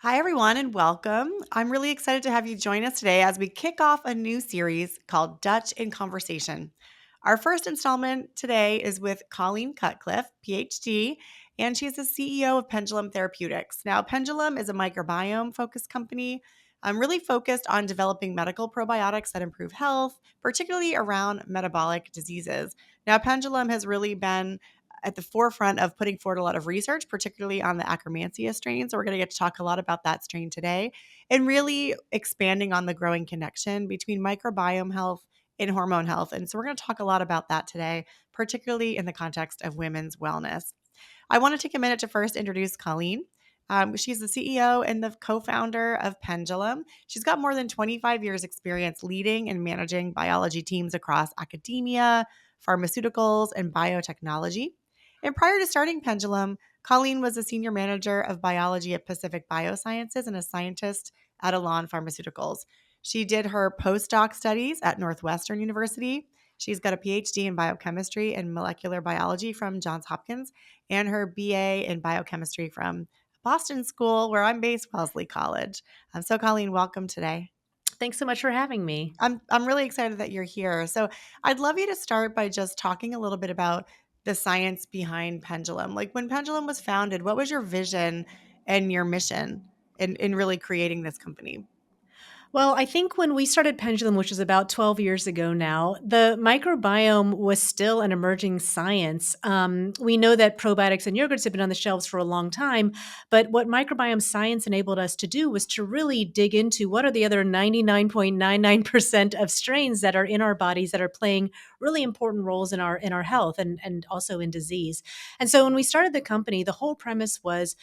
Hi, everyone, and welcome. I'm really excited to have you join us today as we kick off a new series called Dutch in Conversation. Our first installment today is with Colleen Cutcliffe, PhD, and she's the CEO of Pendulum Therapeutics. Now, Pendulum is a microbiome focused company. Really focused on developing medical probiotics that improve health, particularly around metabolic diseases. Now, Pendulum has really been at the forefront of putting forward a lot of research, particularly on the Akkermansia strain. So, we're going to get to talk a lot about that strain today and really expanding on the growing connection between microbiome health and hormone health. And so, we're going to talk a lot about that today, particularly in the context of women's wellness. I want to take a minute to first introduce Colleen. She's the CEO and the co-founder of Pendulum. She's got more than 25 years experience leading and managing biology teams across academia, pharmaceuticals, and biotechnology. And prior to starting Pendulum, Colleen was a senior manager of biology at Pacific Biosciences and a scientist at Elan Pharmaceuticals. She did her postdoc studies at Northwestern University. She's got a PhD in biochemistry and molecular biology from Johns Hopkins and her BA in biochemistry from Boston School, where I'm based, Wellesley College. So, Colleen, welcome today. Thanks so much for having me. I'm really excited that you're here. So I'd love you to start by just talking a little bit about the science behind Pendulum. Like when Pendulum was founded, what was your vision and your mission in really creating this company? Well, I think when we started Pendulum, which is about 12 years ago now, the microbiome was still an emerging science. We know that probiotics and yogurts have been on the shelves for a long time, but what microbiome science enabled us to do was to really dig into what are the other 99.99% of strains that are in our bodies that are playing really important roles in our health and also in disease. And so when we started the company, the whole premise was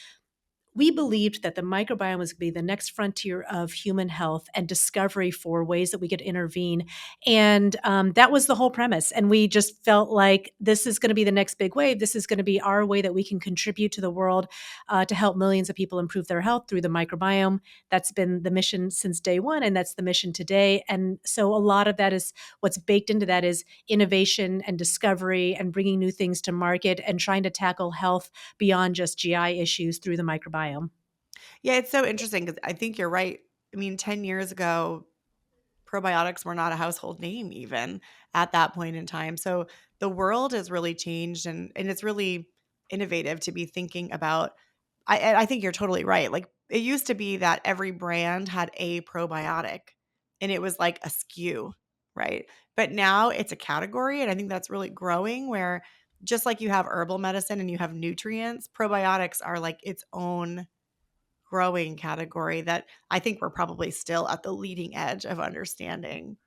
we believed that the microbiome was going to be the next frontier of human health and discovery for ways that we could intervene. And that was the whole premise. And we just felt like this is going to be the next big wave. This is going to be our way that we can contribute to the world to help millions of people improve their health through the microbiome. That's been the mission since day one, and that's the mission today. And so a lot of that is what's baked into that is innovation and discovery and bringing new things to market and trying to tackle health beyond just GI issues through the microbiome. Yeah, it's so interesting because I think you're right. I mean, 10 years ago, probiotics were not a household name even at that point in time. So the world has really changed and it's really innovative to be thinking about. I think you're totally right. Like it used to be that every brand had a probiotic and it was like a SKU, right? But now it's a category. And I think that's really growing where just like you have herbal medicine and you have nutrients, probiotics are like its own growing category that I think we're probably still at the leading edge of understanding.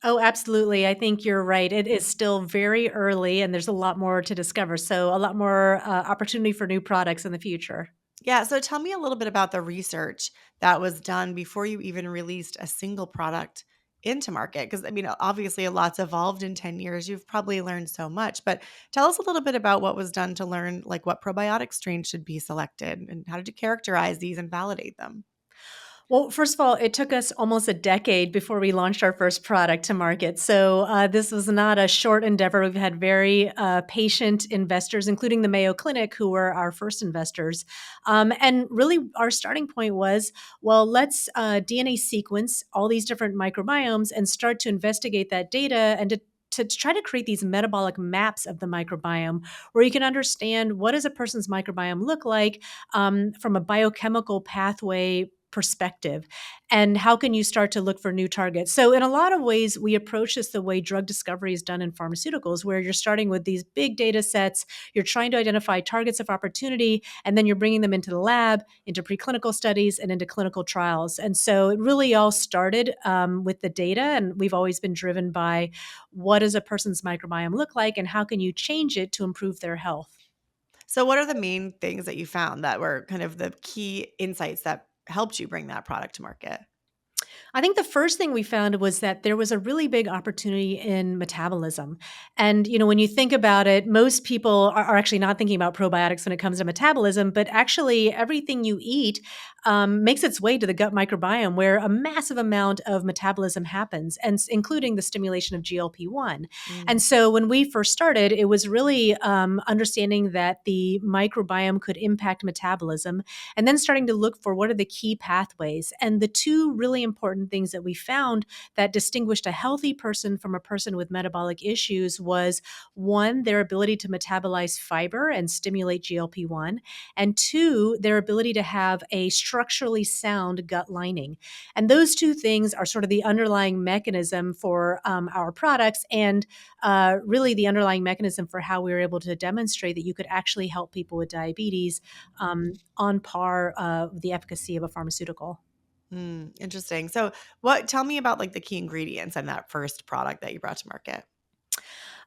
Oh, absolutely. I think you're right. It is still very early and there's a lot more to discover. So, a lot more opportunity for new products in the future. Yeah, so tell me a little bit about the research that was done before you even released a single product into market. Because, I mean, obviously, a lot's evolved in 10 years. You've probably learned so much, but tell us a little bit about what was done to learn, like, what probiotic strains should be selected and how did you characterize these and validate them? Well, first of all, it took us almost a decade before we launched our first product to market. So, this was not a short endeavor. We've had very patient investors, including the Mayo Clinic, who were our first investors. And really, our starting point was well, let's DNA sequence all these different microbiomes and start to investigate that data and to try to create these metabolic maps of the microbiome where you can understand what does a person's microbiome look like from a biochemical pathway perspective and how can you start to look for new targets. So in a lot of ways we approach this the way drug discovery is done in pharmaceuticals, where you're starting with these big data sets, you're trying to identify targets of opportunity, and then you're bringing them into the lab, into preclinical studies, and into clinical trials. And so it really all started with the data, and we've always been driven by what does a person's microbiome look like and how can you change it to improve their health. So, what are the main things that you found that were kind of the key insights that helped you bring that product to market? I think the first thing we found was that there was a really big opportunity in metabolism. And, when you think about it, most people are actually not thinking about probiotics when it comes to metabolism, but actually everything you eat makes its way to the gut microbiome where a massive amount of metabolism happens, and including the stimulation of GLP-1. Mm. And so when we first started, it was really understanding that the microbiome could impact metabolism and then starting to look for what are the key pathways. And the two really important things that we found that distinguished a healthy person from a person with metabolic issues was one, their ability to metabolize fiber and stimulate GLP-1, and two, their ability to have a structurally sound gut lining. And those two things are sort of the underlying mechanism for our products, and really the underlying mechanism for how we were able to demonstrate that you could actually help people with diabetes on par with the efficacy of a pharmaceutical. Interesting. So, tell me about like the key ingredients in that first product that you brought to market.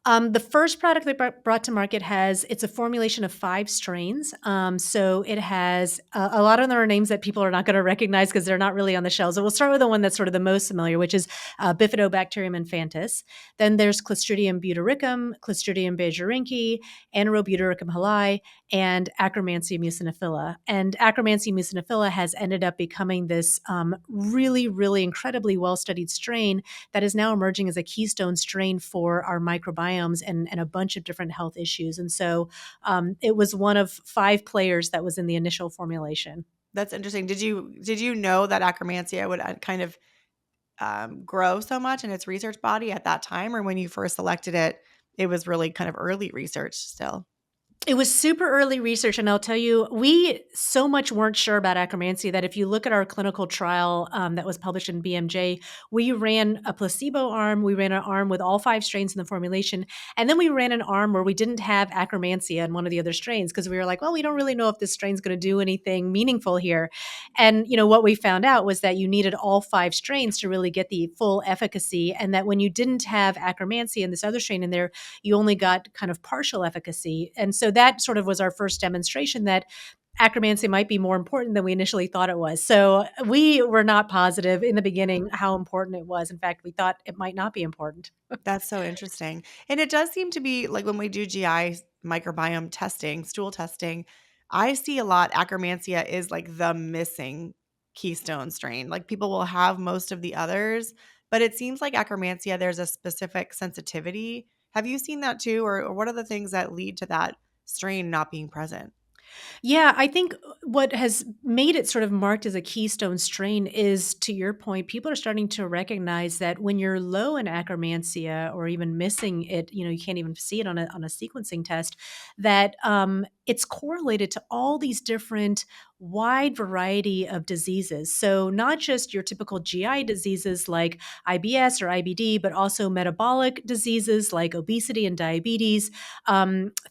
The first product they brought to market it's a formulation of 5 strains. So it has a lot of them are names that people are not going to recognize because they're not really on the shelves. So we'll start with the one that's sort of the most familiar, which is Bifidobacterium infantis. Then there's Clostridium butyricum, Clostridium beijerinki, Anaerobutyricum hilei, and Akkermansia muciniphila. And Akkermansia muciniphila has ended up becoming this really, really incredibly well-studied strain that is now emerging as a keystone strain for our microbiomes and a bunch of different health issues. And so it was one of 5 players that was in the initial formulation. That's interesting. Did you know that Akkermansia would kind of grow so much in its research body at that time, or when you first selected it, it was really kind of early research still? It was super early research, and I'll tell you, we so much weren't sure about Akkermansia that if you look at our clinical trial that was published in BMJ, we ran a placebo arm, we ran an arm with all 5 strains in the formulation, and then we ran an arm where we didn't have Akkermansia in one of the other strains because we were like, well, we don't really know if this strain's going to do anything meaningful here. And what we found out was that you needed all 5 strains to really get the full efficacy, and that when you didn't have Akkermansia and this other strain in there, you only got kind of partial efficacy. And so that sort of was our first demonstration that Akkermansia might be more important than we initially thought it was. So we were not positive in the beginning how important it was. In fact, we thought it might not be important. That's so interesting. And it does seem to be like when we do GI microbiome testing, stool testing, I see a lot Akkermansia is like the missing keystone strain. Like people will have most of the others, but it seems like Akkermansia, there's a specific sensitivity. Have you seen that too? Or what are the things that lead to that strain not being present? Yeah, I think what has made it sort of marked as a keystone strain is, to your point, people are starting to recognize that when you're low in Akkermansia or even missing it, you can't even see it on a sequencing test, that it's correlated to all these different wide variety of diseases. So not just your typical GI diseases like IBS or IBD, but also metabolic diseases like obesity and diabetes,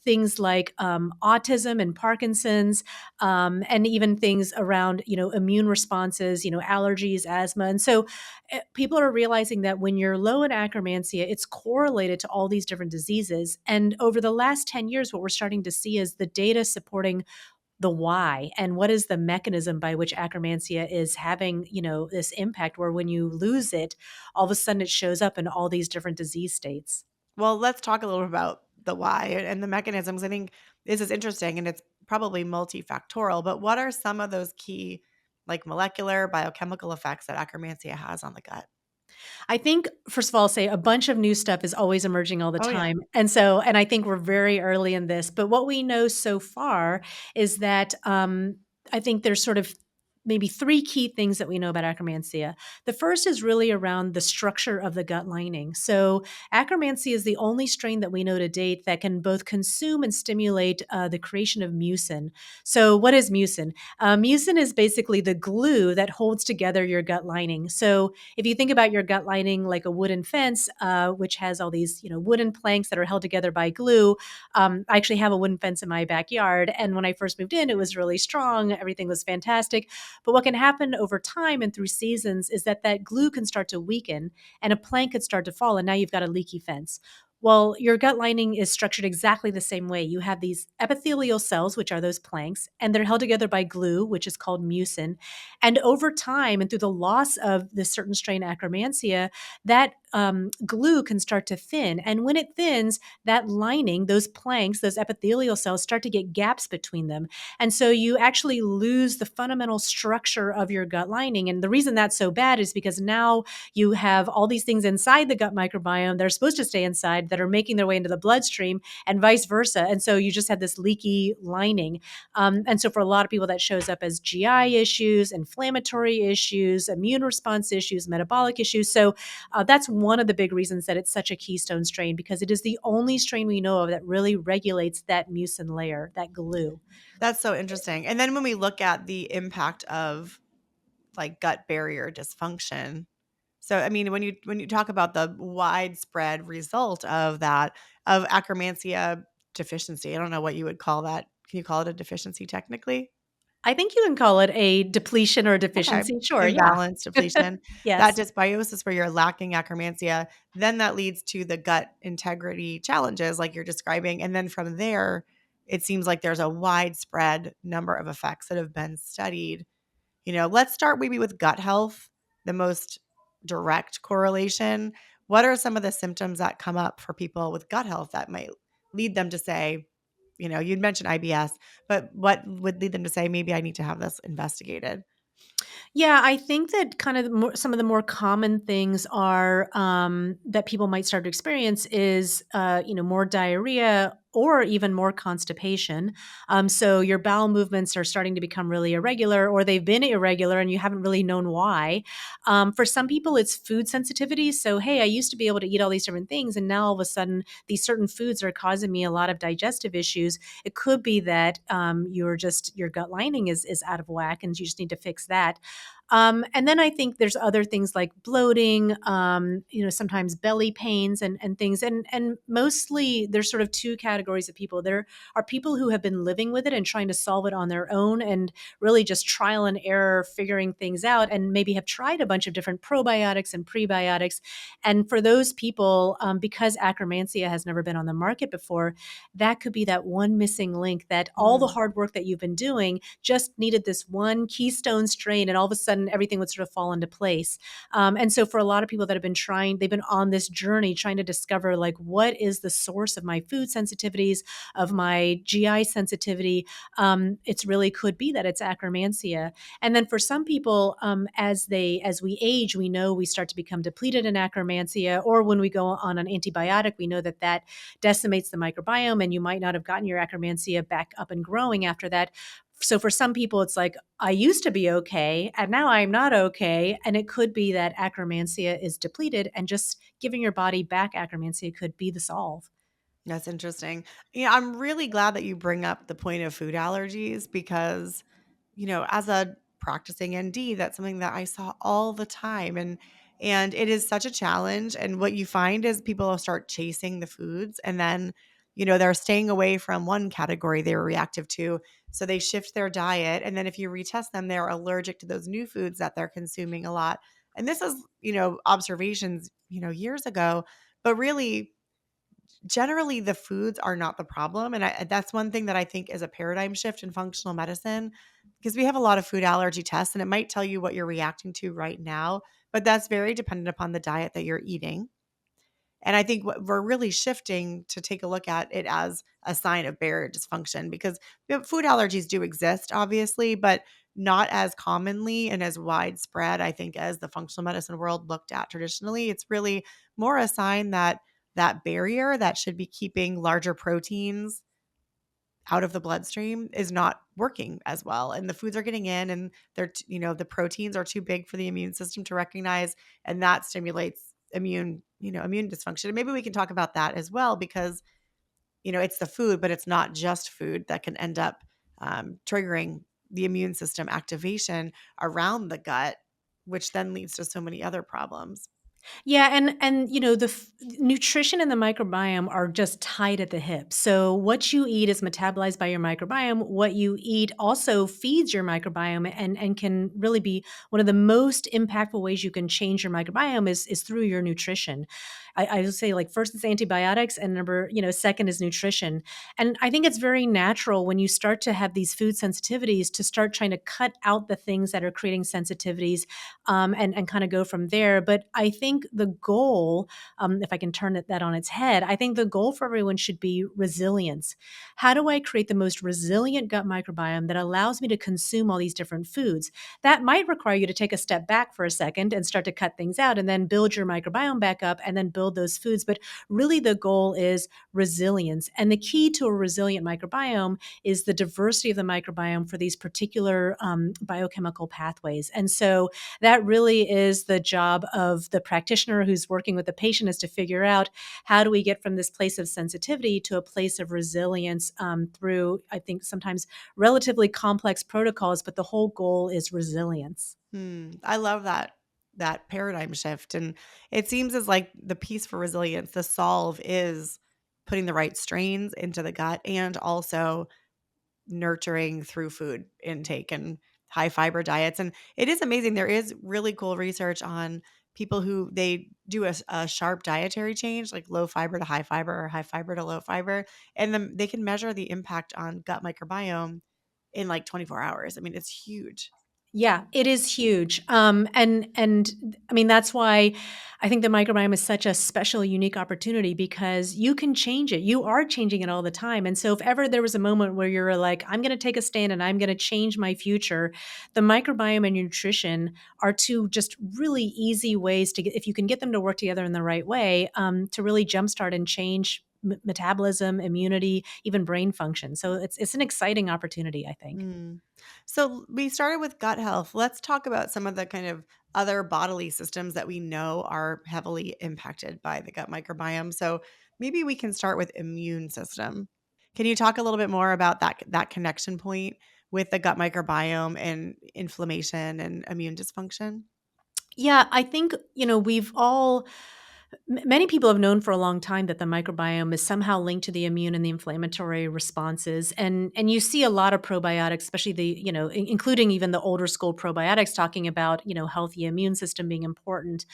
things like autism and Parkinson's, and even things around immune responses, allergies, asthma. And so people are realizing that when you're low in Akkermansia, it's correlated to all these different diseases. And over the last 10 years, what we're starting to see is the data supporting the why and what is the mechanism by which Akkermansia is having this impact, where when you lose it, all of a sudden it shows up in all these different disease states. Well, let's talk a little bit about the why and the mechanisms. I think this is interesting and it's probably multifactorial, but what are some of those key, like molecular, biochemical effects that Akkermansia has on the gut? I think, first of all, I'll say a bunch of new stuff is always emerging all the Oh, yeah. time. And I think we're very early in this. But what we know so far is that I think there's sort of maybe 3 key things that we know about Akkermansia. The first is really around the structure of the gut lining. So, Akkermansia is the only strain that we know to date that can both consume and stimulate the creation of mucin. So, what is mucin? Mucin is basically the glue that holds together your gut lining. So, if you think about your gut lining like a wooden fence, which has all these wooden planks that are held together by glue, I actually have a wooden fence in my backyard, and when I first moved in, it was really strong. Everything was fantastic. But what can happen over time and through seasons is that glue can start to weaken, and a plank could start to fall, and now you've got a leaky fence. Well, your gut lining is structured exactly the same way. You have these epithelial cells, which are those planks, and they're held together by glue, which is called mucin. And over time, and through the loss of this certain strain, Akkermansia, that glue can start to thin. And when it thins, that lining, those planks, those epithelial cells start to get gaps between them. And so you actually lose the fundamental structure of your gut lining. And the reason that's so bad is because now you have all these things inside the gut microbiome that are supposed to stay inside that are making their way into the bloodstream and vice versa. And so you just have this leaky lining. And so for a lot of people, that shows up as GI issues, inflammatory issues, immune response issues, metabolic issues. So that's one of the big reasons that it's such a keystone strain, because it is the only strain we know of that really regulates that mucin layer, that glue. That's so interesting. And then when we look at the impact of like gut barrier dysfunction, so I mean when you talk about the widespread result of that of Akkermansia deficiency, I don't know what you would call that. Can you call it a deficiency technically? I think you can call it a depletion or a Okay. deficiency. Sure. Yeah. Imbalance, depletion, that Yes. dysbiosis where you're lacking Akkermansia, then that leads to the gut integrity challenges like you're describing. And then from there, it seems like there's a widespread number of effects that have been studied. Let's start maybe with gut health, the most direct correlation. What are some of the symptoms that come up for people with gut health that might lead them to say, you'd mentioned IBS, but what would lead them to say, maybe I need to have this investigated? Yeah, I think that kind of some of the more common things are that people might start to experience is, more diarrhea or even more constipation. So your bowel movements are starting to become really irregular, or they've been irregular and you haven't really known why. For some people, it's food sensitivity. So, hey, I used to be able to eat all these different things, and now all of a sudden, these certain foods are causing me a lot of digestive issues. It could be that your gut lining is out of whack, and you just need to fix that. And then I think there's other things like bloating, sometimes belly pains and things. And mostly there's sort of two categories of people. There are people who have been living with it and trying to solve it on their own and really just trial and error figuring things out, and maybe have tried a bunch of different probiotics and prebiotics. And for those people, because Akkermansia has never been on the market before, that could be that one missing link, that all the Mm. hard work that you've been doing just needed this one keystone strain, and all of a sudden everything would sort of fall into place. And so for a lot of people that have been trying, they've been on this journey trying to discover, like, what is the source of my food sensitivities, of my GI sensitivity. It's really could be that it's Akkermansia. And then for some people, as we age, we know we start to become depleted in Akkermansia, or when we go on an antibiotic, we know that that decimates the microbiome, and you might not have gotten your Akkermansia back up and growing after that. So for some people, it's like, I used to be okay, and now I'm not okay. And it could be that Akkermansia is depleted, and just giving your body back Akkermansia could be the solve. That's interesting. Yeah, I'm really glad that you bring up the point of food allergies because, as a practicing ND, that's something that I saw all the time, and it is such a challenge. And what you find is people will start chasing the foods, and then, they're staying away from one category they were reactive to, so they shift their diet, and then if you retest them, they're allergic to those new foods that they're consuming a lot. And this is, observations, years ago, but really generally the foods are not the problem, and that's one thing that I think is a paradigm shift in functional medicine, because we have a lot of food allergy tests and it might tell you what you're reacting to right now, but that's very dependent upon the diet that you're eating. And I think what we're really shifting to take a look at it as a sign of barrier dysfunction, because food allergies do exist, obviously, but not as commonly and as widespread, I think, as the functional medicine world looked at traditionally. It's really more a sign that that barrier that should be keeping larger proteins out of the bloodstream is not working as well, and the foods are getting in, and the proteins are too big for the immune system to recognize, and that stimulates immune dysfunction. And maybe we can talk about that as well, because it's the food, but it's not just food that can end up triggering the immune system activation around the gut, which then leads to so many other problems. Yeah, and nutrition and the microbiome are just tied at the hip. So what you eat is metabolized by your microbiome. What you eat also feeds your microbiome, and can really be one of the most impactful ways you can change your microbiome is through your nutrition. I would say like first it's antibiotics and second is nutrition. And I think it's very natural when you start to have these food sensitivities to start trying to cut out the things that are creating sensitivities, and kind of go from there. But I think the goal, if I can turn that on its head, I think the goal for everyone should be resilience. How do I create the most resilient gut microbiome that allows me to consume all these different foods? That might require you to take a step back for a second and start to cut things out and then build your microbiome back up and then build those foods. But really, the goal is resilience. And the key to a resilient microbiome is the diversity of the microbiome for these particular biochemical pathways. And so that really is the job of the practitioner who's working with the patient, is to figure out how do we get from this place of sensitivity to a place of resilience, through, I think, sometimes relatively complex protocols, but the whole goal is resilience. I love that paradigm shift, and it seems as like the piece for resilience, the solve is putting the right strains into the gut and also nurturing through food intake and high fiber diets. And it is amazing. There is really cool research on people who they do a sharp dietary change, like low fiber to high fiber or high fiber to low fiber, and then they can measure the impact on gut microbiome in like 24 hours. I mean, it's huge. Yeah, it is huge. And I mean that's why I think the microbiome is such a special, unique opportunity, because you can change it. You are changing it all the time. And so if ever there was a moment where you're like, I'm going to take a stand and I'm going to change my future, the microbiome and nutrition are two just really easy ways to get, if you can get them to work together in the right way, to really jumpstart and change metabolism, immunity, even brain function. So it's an exciting opportunity, I think. Mm. So we started with gut health. Let's talk about some of the kind of other bodily systems that we know are heavily impacted by the gut microbiome. So maybe we can start with immune system. Can you talk a little bit more about that connection point with the gut microbiome and inflammation and immune dysfunction? Yeah, I think, we've all many people have known for a long time that the microbiome is somehow linked to the immune and the inflammatory responses. And you see a lot of probiotics, especially including even the older school probiotics, talking about, healthy immune system being important.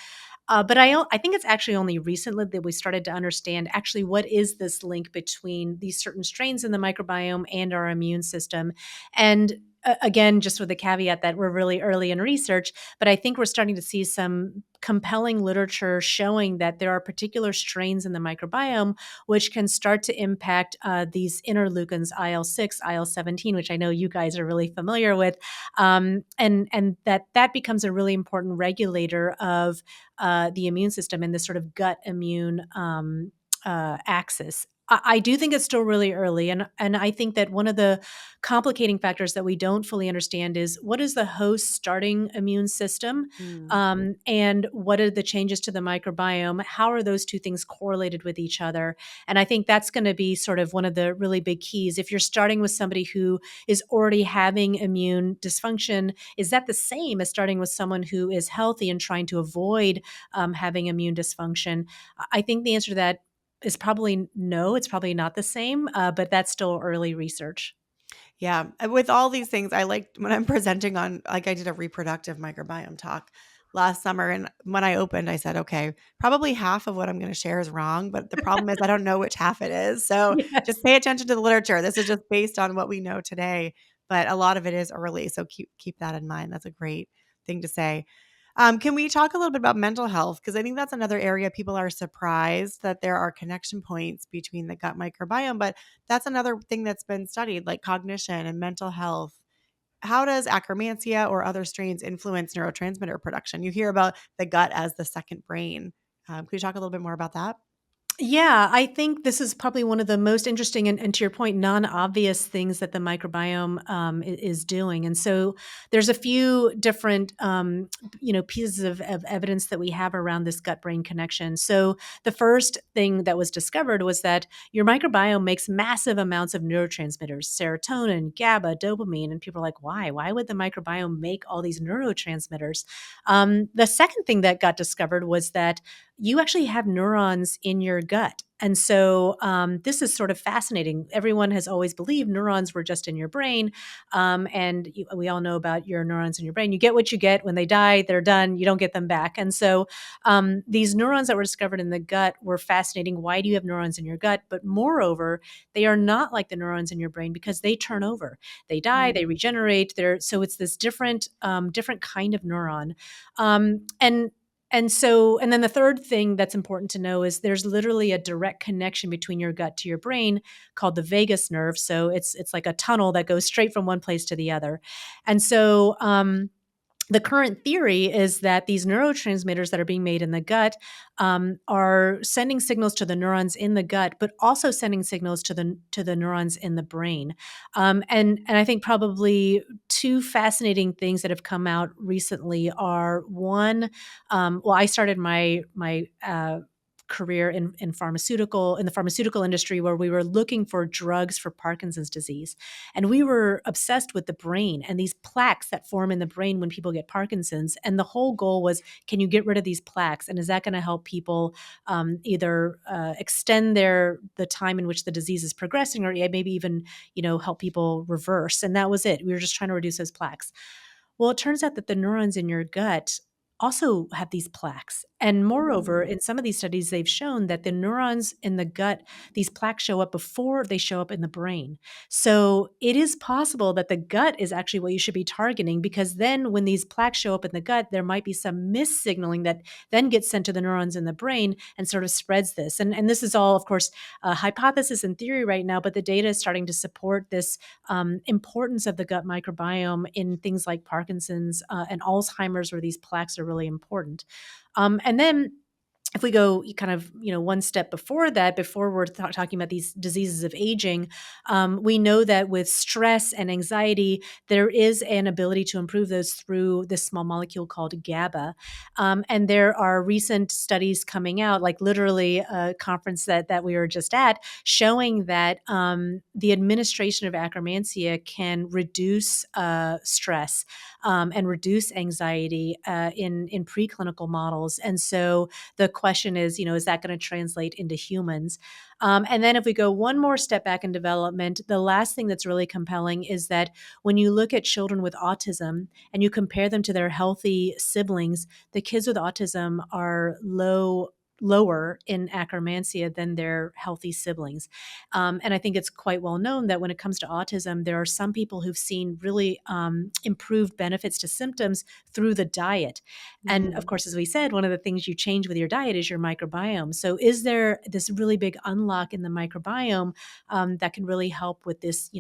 But I think it's actually only recently that we started to understand actually what is this link between these certain strains in the microbiome and our immune system. And again, just with the caveat that we're really early in research, but I think we're starting to see some compelling literature showing that there are particular strains in the microbiome which can start to impact these interleukins, IL-6, IL-17, which I know you guys are really familiar with, and that becomes a really important regulator of the immune system and this sort of gut immune axis. I do think it's still really early, and I think that one of the complicating factors that we don't fully understand is what is the host starting immune system, Mm. and what are the changes to the microbiome? How are those two things correlated with each other? And I think that's going to be sort of one of the really big keys. If you're starting with somebody who is already having immune dysfunction, is that the same as starting with someone who is healthy and trying to avoid having immune dysfunction? I think the answer to that is probably no. It's probably not the same, but that's still early research. Yeah, with all these things, I like when I'm presenting on, like, I did a reproductive microbiome talk last summer, and when I opened, I said, "Okay, probably half of what I'm gonna share is wrong, but the problem is I don't know which half it is, so just Yes. pay attention to the literature. This is just based on what we know today, but a lot of it is early, so keep that in mind." That's a great thing to say. Can we talk a little bit about mental health? Because I think that's another area people are surprised that there are connection points between the gut microbiome, but that's another thing that's been studied, like cognition and mental health. How does Akkermansia or other strains influence neurotransmitter production? You hear about the gut as the second brain. Can you talk a little bit more about that? Yeah, I think this is probably one of the most interesting and to your point, non-obvious things that the microbiome is doing. And so there's a few different, pieces of evidence that we have around this gut-brain connection. So the first thing that was discovered was that your microbiome makes massive amounts of neurotransmitters, serotonin, GABA, dopamine. And people are like, why? Why would the microbiome make all these neurotransmitters? The second thing that got discovered was that you actually have neurons in your gut. And so this is sort of fascinating. Everyone has always believed neurons were just in your brain. We all know about your neurons in your brain. You get what you get. When they die, they're done. You don't get them back. And so these neurons that were discovered in the gut were fascinating. Why do you have neurons in your gut? But moreover, they are not like the neurons in your brain because they turn over. They die, they Mm. regenerate. So it's this different kind of neuron. And then the third thing that's important to know is there's literally a direct connection between your gut to your brain called the vagus nerve. So it's like a tunnel that goes straight from one place to the other. And so the current theory is that these neurotransmitters that are being made in the gut are sending signals to the neurons in the gut, but also sending signals to the neurons in the brain. And I think probably two fascinating things that have come out recently are one. Well, I started my career in the pharmaceutical industry where we were looking for drugs for Parkinson's disease. And we were obsessed with the brain and these plaques that form in the brain when people get Parkinson's. And the whole goal was, can you get rid of these plaques? And is that going to help people either extend the time in which the disease is progressing, or maybe even help people reverse? And that was it. We were just trying to reduce those plaques. Well, it turns out that the neurons in your gut also have these plaques. And moreover, Mm. in some of these studies, they've shown that the neurons in the gut, these plaques show up before they show up in the brain. So it is possible that the gut is actually what you should be targeting, because then when these plaques show up in the gut, there might be some missignaling that then gets sent to the neurons in the brain and sort of spreads this. And this is all, of course, a hypothesis and theory right now, but the data is starting to support this importance of the gut microbiome in things like Parkinson's and Alzheimer's, where these plaques are really important. And then if we go kind of one step before that, before we're talking about these diseases of aging, we know that with stress and anxiety, there is an ability to improve those through this small molecule called GABA. And there are recent studies coming out, like literally a conference that we were just at, showing that the administration of Akkermansia can reduce stress and reduce anxiety in preclinical models. And so the question is that going to translate into humans? And then if we go one more step back in development, the last thing that's really compelling is that when you look at children with autism and you compare them to their healthy siblings, the kids with autism are lower in Akkermansia than their healthy siblings. And I think it's quite well known that when it comes to autism, there are some people who've seen really improved benefits to symptoms through the diet. And of Mm. course, as we said, one of the things you change with your diet is your microbiome. So is there this really big unlock in the microbiome that can really help with this,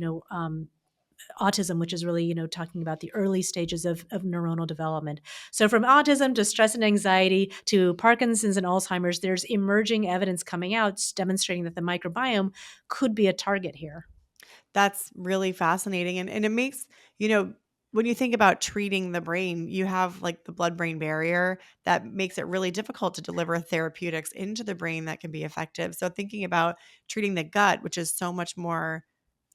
autism, which is really, talking about the early stages of neuronal development. So from autism to stress and anxiety to Parkinson's and Alzheimer's, there's emerging evidence coming out demonstrating that the microbiome could be a target here. That's really fascinating. And it makes, you know, when you think about treating the brain, you have like the blood brain barrier that makes it really difficult to deliver therapeutics into the brain that can be effective. So thinking about treating the gut, which is so much more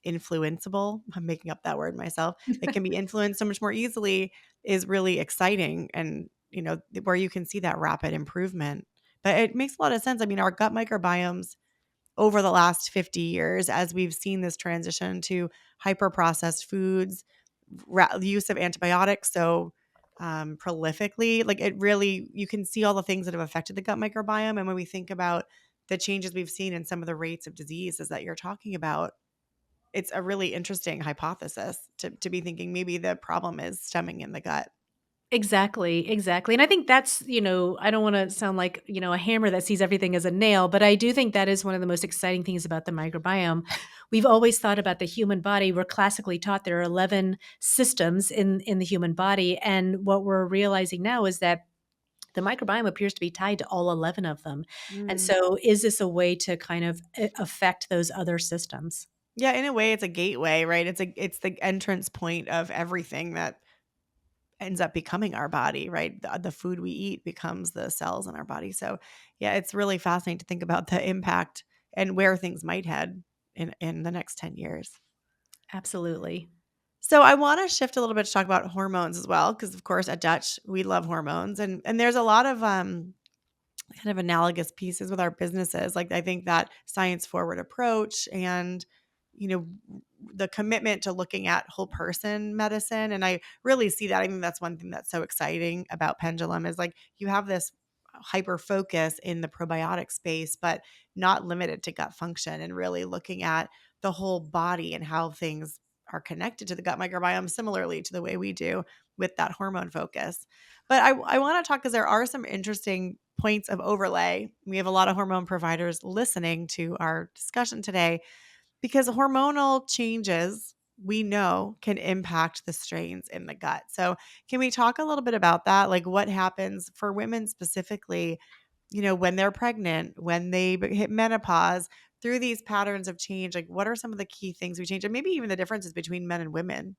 influenceable, I'm making up that word myself, it can be influenced so much more easily, is really exciting. And, where you can see that rapid improvement. But it makes a lot of sense. I mean, our gut microbiomes over the last 50 years, as we've seen this transition to hyper processed foods, use of antibiotics so prolifically, like it really, you can see all the things that have affected the gut microbiome. And when we think about the changes we've seen in some of the rates of diseases that you're talking about, it's a really interesting hypothesis to be thinking maybe the problem is stemming in the gut. Exactly, exactly. And I think that's, I don't want to sound like, a hammer that sees everything as a nail, but I do think that is one of the most exciting things about the microbiome. We've always thought about the human body. We're classically taught there are 11 systems in the human body. And what we're realizing now is that the microbiome appears to be tied to all 11 of them. And Mm. so is this a way to kind of affect those other systems? Yeah, in a way, it's a gateway, right? It's the entrance point of everything that ends up becoming our body, right? The food we eat becomes the cells in our body. So, yeah, it's really fascinating to think about the impact and where things might head in the next 10 years. Absolutely. So, I want to shift a little bit to talk about hormones as well because of course at Dutch we love hormones and there's a lot of kind of analogous pieces with our businesses. Like, I think that science forward approach and, you know, the commitment to looking at whole person medicine. And I really see that. I think that's one thing that's so exciting about Pendulum is like you have this hyper focus in the probiotic space, but not limited to gut function and really looking at the whole body and how things are connected to the gut microbiome similarly to the way we do with that hormone focus. But I want to talk because there are some interesting points of overlay. We have a lot of hormone providers listening to our discussion today because hormonal changes we know can impact the strains in the gut. So, can we talk a little bit about that? Like what happens for women specifically, when they're pregnant, when they hit menopause, through these patterns of change? Like, what are some of the key things we change? And maybe even the differences between men and women?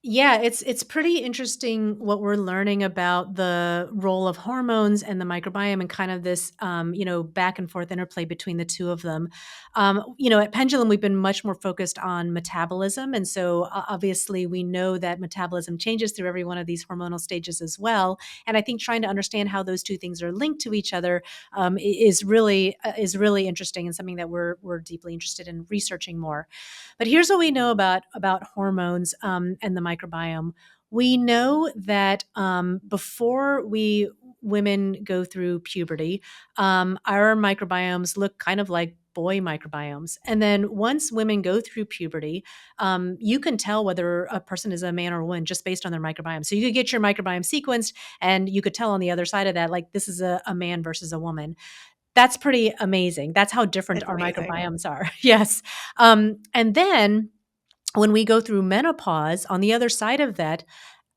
Yeah, it's pretty interesting what we're learning about the role of hormones and the microbiome and kind of this, back and forth interplay between the two of them. At Pendulum, we've been much more focused on metabolism. And so obviously we know that metabolism changes through every one of these hormonal stages as well. And I think trying to understand how those two things are linked to each other is really interesting and something that we're deeply interested in researching more. But here's what we know about hormones and the microbiome. We know that before we women go through puberty, our microbiomes look kind of like boy microbiomes. And then once women go through puberty, you can tell whether a person is a man or a woman just based on their microbiome. So you could get your microbiome sequenced, and you could tell on the other side of that, like this is a man versus a woman. That's pretty amazing. That's how different It's our amazing. microbiomes are. Yes. And then when we go through menopause, on the other side of that,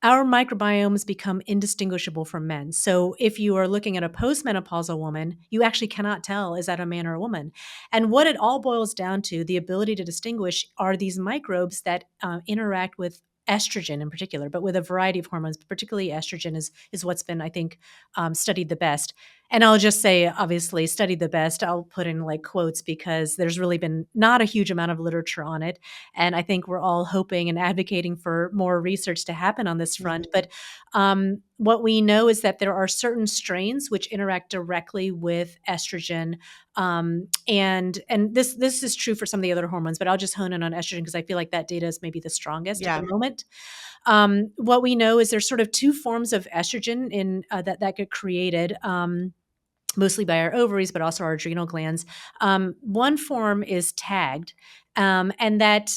our microbiomes become indistinguishable from men. So if you are looking at a postmenopausal woman, you actually cannot tell is that a man or a woman. And what it all boils down to, the ability to distinguish, are these microbes that interact with estrogen in particular, but with a variety of hormones, but particularly estrogen is what's been, I think, studied the best. And I'll just say, obviously, studied the best. I'll put in like quotes because there's really been not a huge amount of literature on it. And I think we're all hoping and advocating for more research to happen on this front. Mhm. But what we know is that there are certain strains which interact directly with estrogen, and this is true for some of the other hormones. But I'll just hone in on estrogen because I feel like that data is maybe the strongest at the Yeah. moment. What we know is there's sort of two forms of estrogen in that get created. Mostly by our ovaries, but also our adrenal glands. One form is tagged. And that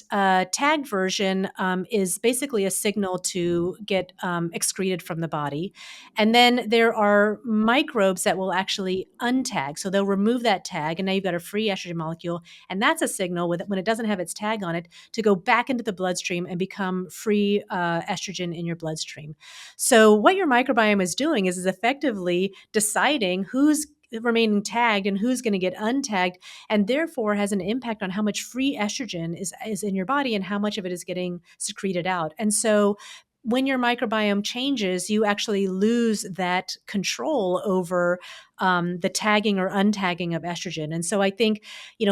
tagged version is basically a signal to get excreted from the body. And then there are microbes that will actually untag. So they'll remove that tag, and now you've got a free estrogen molecule. And that's a signal when it doesn't have its tag on it to go back into the bloodstream and become free estrogen in your bloodstream. So what your microbiome is doing is effectively deciding who's remaining tagged and who's going to get untagged, and therefore has an impact on how much free estrogen is in your body and how much of it is getting secreted out. And so when your microbiome changes, you actually lose that control over the tagging or untagging of estrogen. And so I think,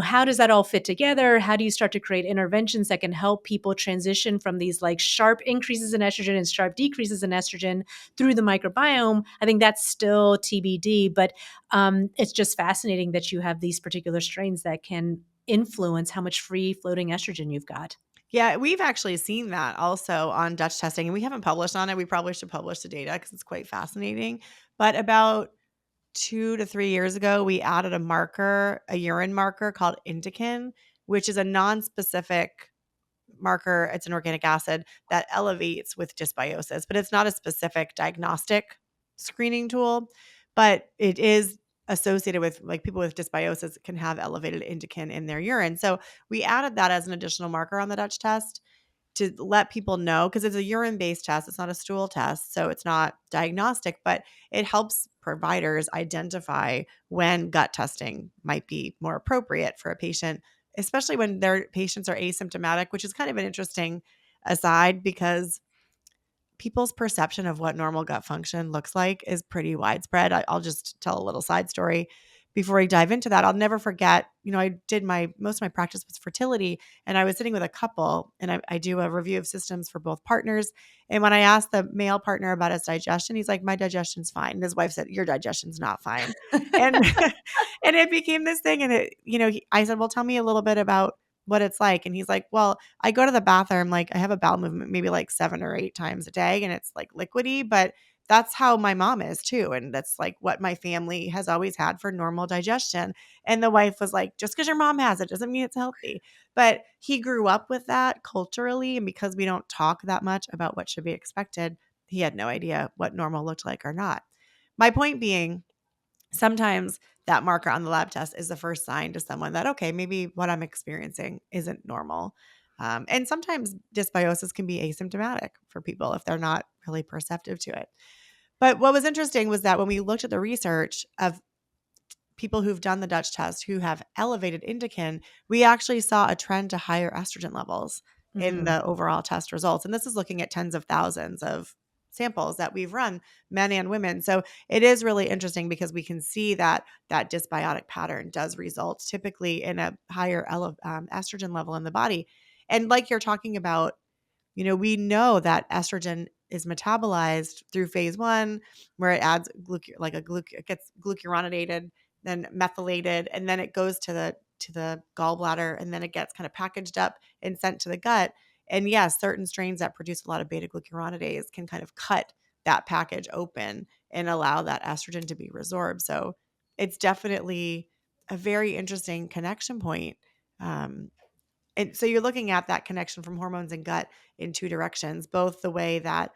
how does that all fit together? How do you start to create interventions that can help people transition from these like sharp increases in estrogen and sharp decreases in estrogen through the microbiome? I think that's still TBD, but it's just fascinating that you have these particular strains that can influence how much free floating estrogen you've got. Yeah, we've actually seen that also on Dutch testing, and we haven't published on it. We probably should publish the data because it's quite fascinating. But about 2 to 3 years ago, we added a marker, a urine marker called indican, which is a non-specific marker. It's an organic acid that elevates with dysbiosis, but it's not a specific diagnostic screening tool, but it is associated with like people with dysbiosis can have elevated indican in their urine. So we added that as an additional marker on the Dutch test to let people know because it's a urine based test. It's not a stool test. So it's not diagnostic, but it helps providers identify when gut testing might be more appropriate for a patient, especially when their patients are asymptomatic, which is kind of an interesting aside because people's perception of what normal gut function looks like is pretty widespread. I'll just tell a little side story. before we dive into that, I'll never forget, I did most of my practice was fertility, and I was sitting with a couple, and I do a review of systems for both partners. And when I asked the male partner about his digestion, he's like, my digestion's fine. And his wife said, your digestion's not fine. And, and it became this thing. And I said, well, tell me a little bit about what it's like. And he's like, well, I go to the bathroom, like I have a bowel movement maybe like 7 or 8 times a day, and it's like liquidy, but that's how my mom is too. And that's like what my family has always had for normal digestion. And the wife was like, just because your mom has it doesn't mean it's healthy. But he grew up with that culturally. And because we don't talk that much about what should be expected, he had no idea what normal looked like or not. My point being, sometimes that marker on the lab test is the first sign to someone that, okay, maybe what I'm experiencing isn't normal. And sometimes dysbiosis can be asymptomatic for people if they're not really perceptive to it. But what was interesting was that when we looked at the research of people who've done the Dutch test who have elevated indican, we actually saw a trend to higher estrogen levels in Mm. the overall test results. And this is looking at tens of thousands of samples that we've run, men and women. So it is really interesting because we can see that that dysbiotic pattern does result typically in a higher estrogen level in the body. And like you're talking about, we know that estrogen is metabolized through phase one, where it adds it gets glucuronidated, then methylated, and then it goes to the gallbladder, and then it gets kind of packaged up and sent to the gut. And yes, certain strains that produce a lot of beta glucuronidase can kind of cut that package open and allow that estrogen to be resorbed. So it's definitely a very interesting connection point. And so you're looking at that connection from hormones and gut in two directions, both the way that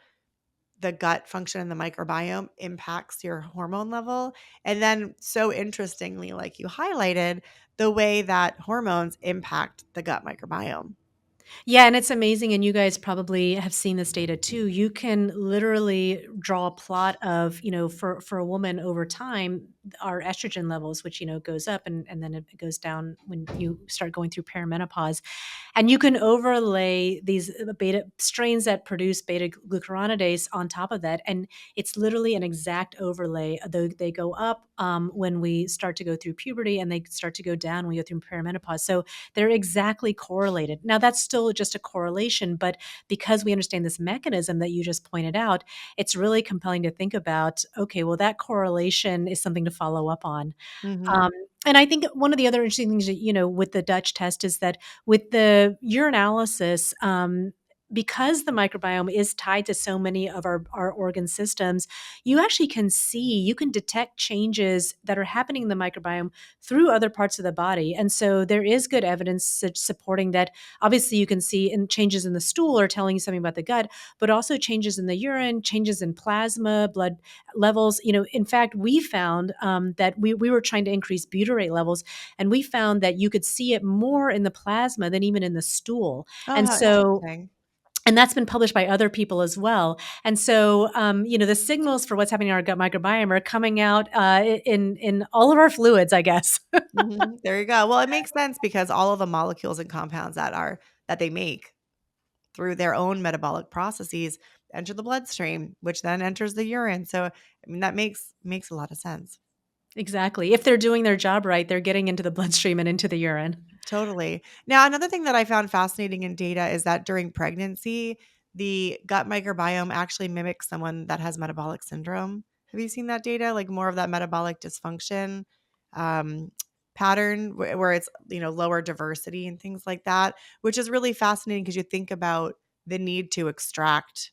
the gut function and the microbiome impacts your hormone level. And then, so interestingly, like you highlighted, the way that hormones impact the gut microbiome. Yeah, and it's amazing, and you guys probably have seen this data too. You can literally draw a plot of, for a woman over time, our estrogen levels, which, goes up and then it goes down when you start going through perimenopause. And you can overlay these beta strains that produce beta glucuronidase on top of that. And it's literally an exact overlay. Though they go up when we start to go through puberty, and they start to go down when we go through perimenopause. So they're exactly correlated. Now, that's still just a correlation, but because we understand this mechanism that you just pointed out, it's really compelling to think about, okay, well, that correlation is something to follow up on. Mm-hmm. Um, and I think one of the other interesting things that, with the Dutch test is that with the urinalysis, because the microbiome is tied to so many of our organ systems, you can detect changes that are happening in the microbiome through other parts of the body. And so there is good evidence supporting that. Obviously, you can see changes in the stool are telling you something about the gut, but also changes in the urine, changes in plasma, blood levels. In fact, we found that we were trying to increase butyrate levels, and we found that you could see it more in the plasma than even in the stool. Oh, And how so, interesting. and that's been published by other people as well. And so, the signals for what's happening in our gut microbiome are coming out in all of our fluids, I guess. Mhm. There you go. Well, it makes sense because all of the molecules and compounds that they make through their own metabolic processes enter the bloodstream, which then enters the urine. So, I mean, that makes a lot of sense. Exactly. If they're doing their job right, they're getting into the bloodstream and into the urine. Totally. Now, another thing that I found fascinating in data is that during pregnancy, the gut microbiome actually mimics someone that has metabolic syndrome. Have you seen that data? Like more of that metabolic dysfunction um, pattern where it's, lower diversity and things like that, which is really fascinating because you think about the need to extract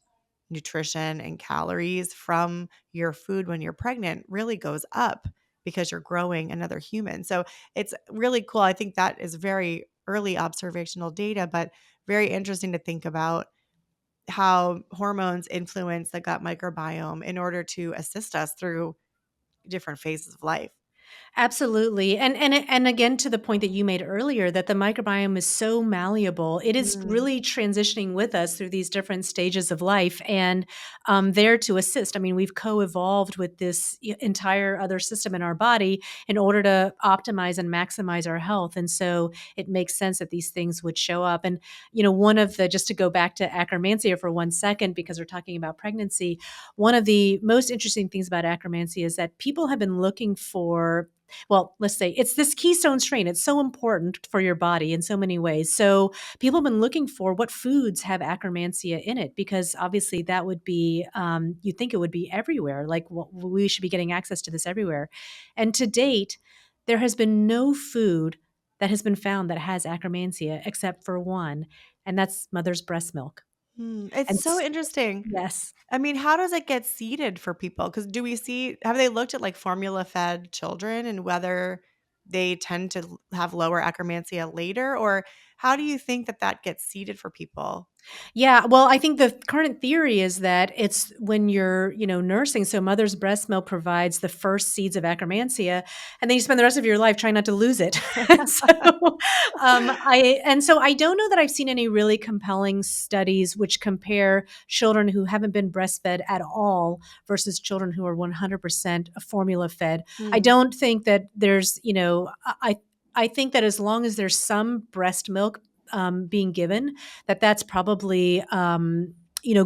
nutrition and calories from your food when you're pregnant really goes up because you're growing another human. So it's really cool. I think that is very early observational data, but very interesting to think about how hormones influence the gut microbiome in order to assist us through different phases of life. Absolutely. And again, to the point that you made earlier, that the microbiome is so malleable. It is Mm. really transitioning with us through these different stages of life, and there to assist. I mean, we've co-evolved with this entire other system in our body in order to optimize and maximize our health. And so it makes sense that these things would show up. And one of the, just to go back to Akkermansia for 1 second, because we're talking about pregnancy, one of the most interesting things about Akkermansia is that people have been looking for well, let's say it's this Keystone strain. It's so important for your body in so many ways. So people have been looking for what foods have Akkermansia in it, because obviously that would be, you'd think it would be everywhere. Like we should be getting access to this everywhere. And to date, there has been no food that has been found that has Akkermansia except for one, and that's mother's breast milk. It's And so interesting. yes. I mean, how does it get seeded for people? Because do we see, have they looked at like formula fed children and whether they tend to have lower Akkermansia later? Or how do you think that that gets seeded for people? Yeah, well, I think the current theory is that it's when you're, nursing. So mother's breast milk provides the first seeds of Akkermansia, and then you spend the rest of your life trying not to lose it. So I don't know that I've seen any really compelling studies which compare children who haven't been breastfed at all versus children who are 100% formula fed. I Hmm. don't think that there's, I think that as long as there's some breast milk being given, that's probably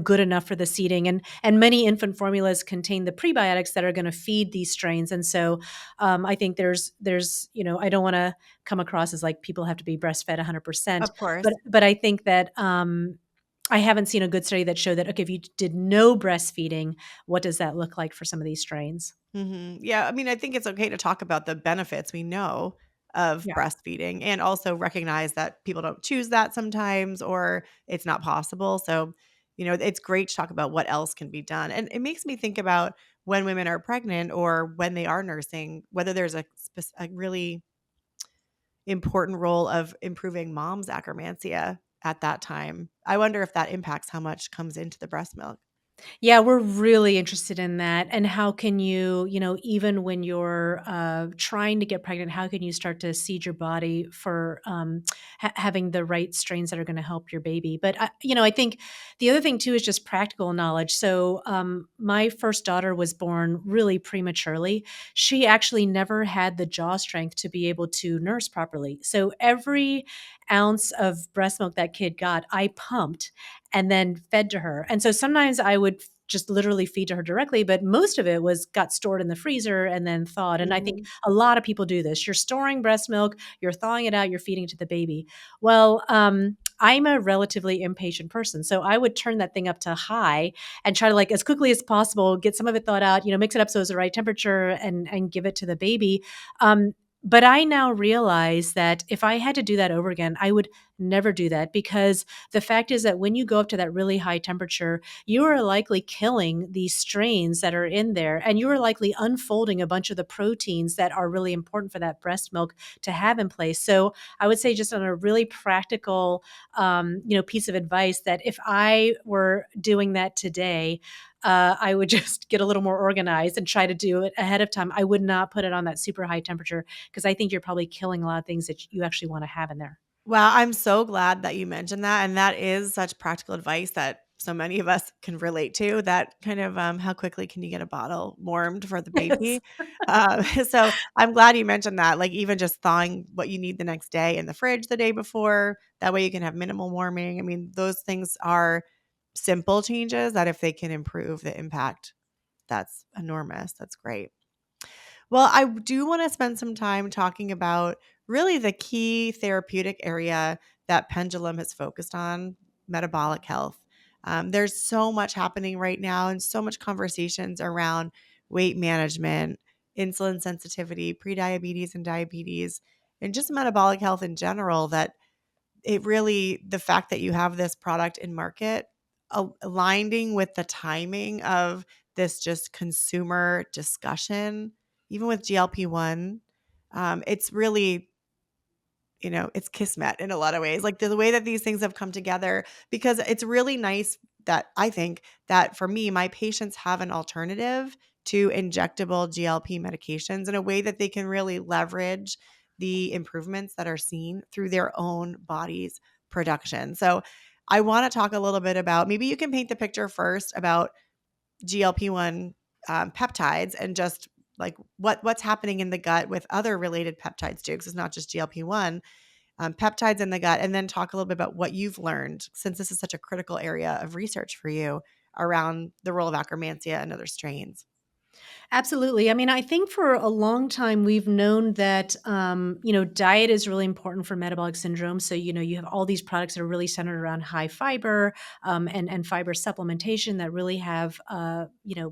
good enough for the seeding. And many infant formulas contain the prebiotics that are going to feed these strains. And so I think there's I don't want to come across as like people have to be breastfed 100%, Of course. but I think that I haven't seen a good study that showed that, okay, if you did no breastfeeding, what does that look like for some of these strains? Yeah, I mean, I think it's okay to talk about the benefits we know of Yeah. breastfeeding and also recognize that people don't choose that sometimes or it's not possible. So, it's great to talk about what else can be done. And it makes me think about when women are pregnant or when they are nursing, whether there's a really important role of improving mom's Akkermansia at that time. I wonder if that impacts how much comes into the breast milk. Yeah, we're really interested in that. And how can you, even when you're trying to get pregnant, how can you start to seed your body for having the right strains that are going to help your baby? But, I think the other thing too is just practical knowledge. So, my first daughter was born really prematurely. She actually never had the jaw strength to be able to nurse properly. So, every ounce of breast milk that kid got, I pumped and then fed to her. And so sometimes I would just literally feed to her directly, but most of it got stored in the freezer and then thawed. And I think Mhm. a lot of people do this. You're storing breast milk, you're thawing it out, you're feeding it to the baby. Well, I'm a relatively impatient person. So I would turn that thing up to high and try to, like, as quickly as possible, get some of it thawed out, mix it up so it's the right temperature and give it to the baby. But I now realize that if I had to do that over again, I would never do that, because the fact is that when you go up to that really high temperature, you are likely killing these strains that are in there, and you are likely unfolding a bunch of the proteins that are really important for that breast milk to have in place. So I would say, just on a really practical, piece of advice, that if I were doing that today, I would just get a little more organized and try to do it ahead of time. I would not put it on that super high temperature, because I think you're probably killing a lot of things that you actually want to have in there. Wow, I'm so glad that you mentioned that, and that is such practical advice that so many of us can relate to, that kind of, how quickly can you get a bottle warmed for the Yes. baby? So I'm glad you mentioned that, like, even just thawing what you need the next day in the fridge the day before, that way you can have minimal warming. I mean, those things are simple changes that if they can improve the impact, that's enormous. That's great. Well, I do want to spend some time talking about really the key therapeutic area that Pendulum has focused on, metabolic health. There's so much happening right now and so much conversations around weight management, insulin sensitivity, prediabetes and diabetes, and just metabolic health in general, that it really, the fact that you have this product in market aligning with the timing of this just consumer discussion, even with GLP-1, it's really, it's kismet in a lot of ways, like the way that these things have come together, because it's really nice that I think that for me, my patients have an alternative to injectable GLP medications in a way that they can really leverage the improvements that are seen through their own body's production. So I want to talk a little bit about, maybe you can paint the picture first about GLP-1 peptides and just like what's happening in the gut with other related peptides too, because it's not just GLP-1, peptides in the gut, and then talk a little bit about what you've learned, since this is such a critical area of research for you, around the role of Akkermansia and other strains. Absolutely. I mean, I think for a long time we've known that diet is really important for metabolic syndrome. So you have all these products that are really centered around high fiber and fiber supplementation that really have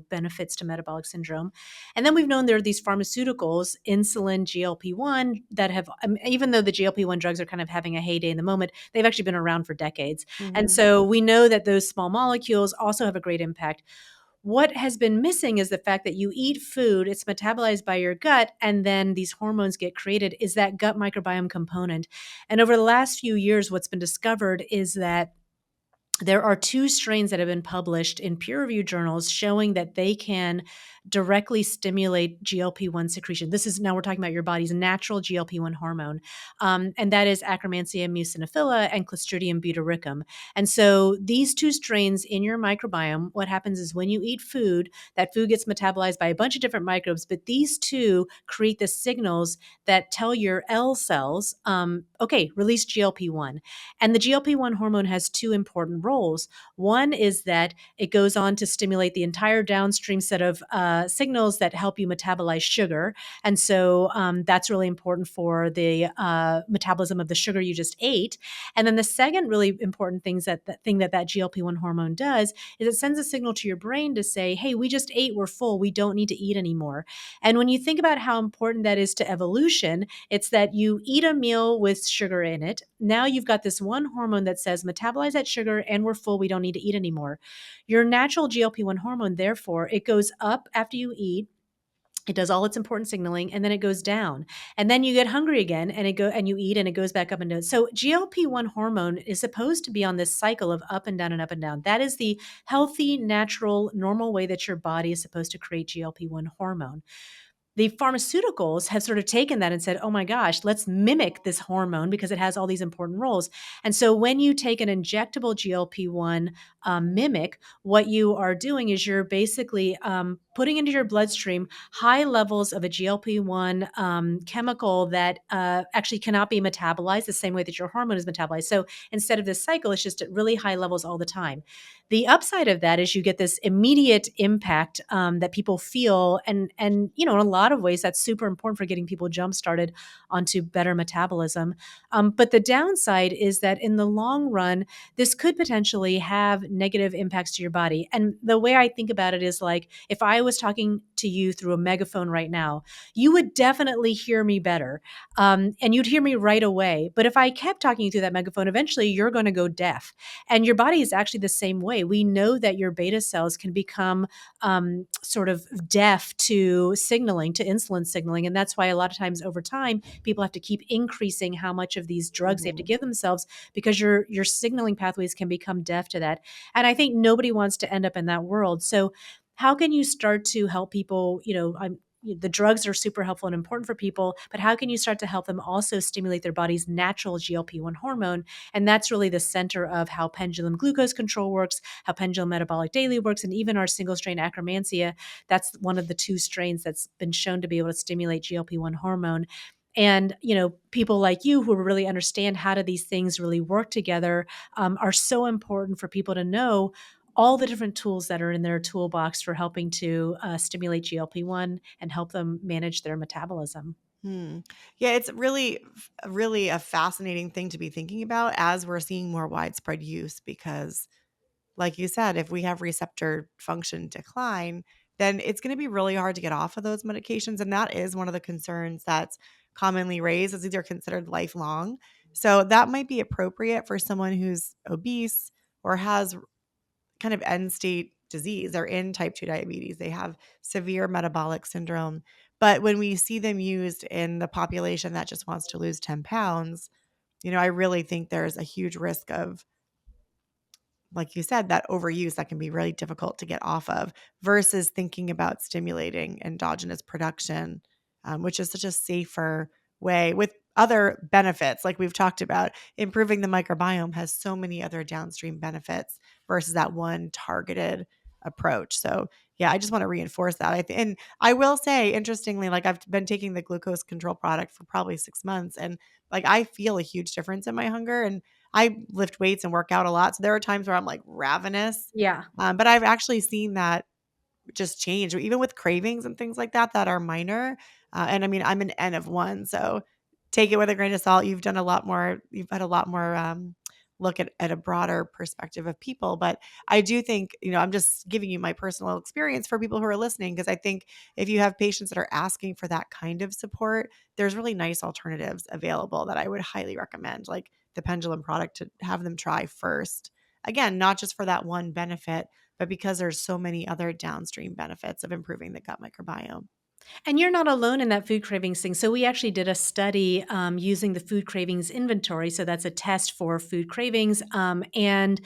benefits to metabolic syndrome. And then we've known there are these pharmaceuticals, insulin, GLP-1, that have even though the GLP-1 drugs are kind of having a heyday in the moment, they've actually been around for decades. And Hmm. so we know that those small molecules also have a great impact. What has been missing is the fact that you eat food, it's metabolized by your gut, and then these hormones get created, is that gut microbiome component. And over the last few years, what's been discovered is that there are two strains that have been published in peer-reviewed journals showing that they can directly stimulate GLP-1 secretion. This is now we're talking about your body's natural GLP-1 hormone, and that is Akkermansia muciniphila and Clostridium butyricum. And so these two strains in your microbiome, what happens is when you eat food, that food gets metabolized by a bunch of different microbes, but these two create the signals that tell your L cells, okay, release GLP-1. And the GLP-1 hormone has two important roles. One is that it goes on to stimulate the entire downstream set of signals that help you metabolize sugar. And so that's really important for the metabolism of the sugar you just ate. And then the second really important thing that GLP-1 hormone does is it sends a signal to your brain to say, hey, we just ate, we're full, we don't need to eat anymore. And when you think about how important that is to evolution, it's that you eat a meal with sugar in it. Now you've got this one hormone that says metabolize that sugar and we're full, we don't need to eat anymore. Your natural GLP-1 hormone, therefore, it goes up after you eat. It does all its important signaling and then it goes down. And then you get hungry again and you eat and it goes back up and down. So GLP-1 hormone is supposed to be on this cycle of up and down and up and down. That is the healthy, natural, normal way that your body is supposed to create GLP-1 hormone. The pharmaceuticals have sort of taken that and said, oh my gosh, let's mimic this hormone because it has all these important roles. And so when you take an injectable GLP-1 mimic, what you are doing is you're basically putting into your bloodstream high levels of a GLP-1 chemical that actually cannot be metabolized the same way that your hormone is metabolized. So instead of this cycle, it's just at really high levels all the time. The upside of that is you get this immediate impact that people feel, and in a lot of ways that's super important for getting people jump started onto better metabolism. But the downside is that in the long run, this could potentially have negative impacts to your body. And the way I think about it is like if I was talking to you through a megaphone right now, you would definitely hear me better, and you'd hear me right away. But if I kept talking through that megaphone, eventually you're going to go deaf. And your body is actually the same way. We know that your beta cells can become sort of deaf to signaling, to insulin signaling. And that's why a lot of times over time, people have to keep increasing how much of these drugs they have to Hmm. give themselves because your signaling pathways can become deaf to that. And I think nobody wants to end up in that world. So how can you start to help people? The drugs are super helpful and important for people, but how can you start to help them also stimulate their body's natural GLP-1 hormone? And that's really the center of how pendulum glucose control works, how pendulum metabolic daily works, and even our single strain Akkermansia. That's one of the two strains that's been shown to be able to stimulate GLP-1 hormone. And people like you who really understand how do these things really work together are so important for people to know all the different tools that are in their toolbox for helping to stimulate GLP-1 and help them manage their metabolism. Hmm. Yeah, it's really a fascinating thing to be thinking about as we're seeing more widespread use because, like you said, if we have receptor function decline, then it's going to be really hard to get off of those medications. And that is one of the concerns that's commonly raised as these are considered lifelong. So that might be appropriate for someone who's obese or has kind of end state disease. They're in type 2 diabetes. They have severe metabolic syndrome. But when we see them used in the population that just wants to lose 10 pounds, I really think there's a huge risk of, like you said, that overuse that can be really difficult to get off of versus thinking about stimulating endogenous production, which is such a safer way with other benefits. Like we've talked about, improving the microbiome has so many other downstream benefits versus that one targeted approach. So, yeah, I just want to reinforce that. And I will say, interestingly, like I've been taking the glucose control product for probably 6 months, and like I feel a huge difference in my hunger. And I lift weights and work out a lot. So there are times where I'm like ravenous. Yeah. But I've actually seen that just change, even with cravings and things like that that are minor. And I mean, I'm an N of one, so take it with a grain of salt. You've done a lot more. You've had a lot more look at a broader perspective of people. But I do think, I'm just giving you my personal experience for people who are listening, because I think if you have patients that are asking for that kind of support, there's really nice alternatives available that I would highly recommend, like the Pendulum product, to have them try first. Again, not just for that one benefit, but because there's so many other downstream benefits of improving the gut microbiome. And you're not alone in that food cravings thing. So we actually did a study using the food cravings inventory. So that's a test for food cravings. And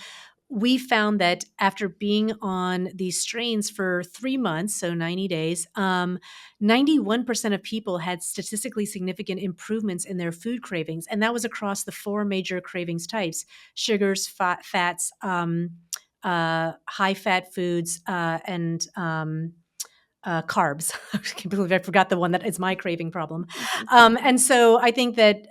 we found that after being on these strains for 3 months, so 90 days, 91% of people had statistically significant improvements in their food cravings. And that was across the four major cravings types: sugars, fats, high fat foods, and carbs. I can't believe I forgot the one that is my craving problem. And so I think that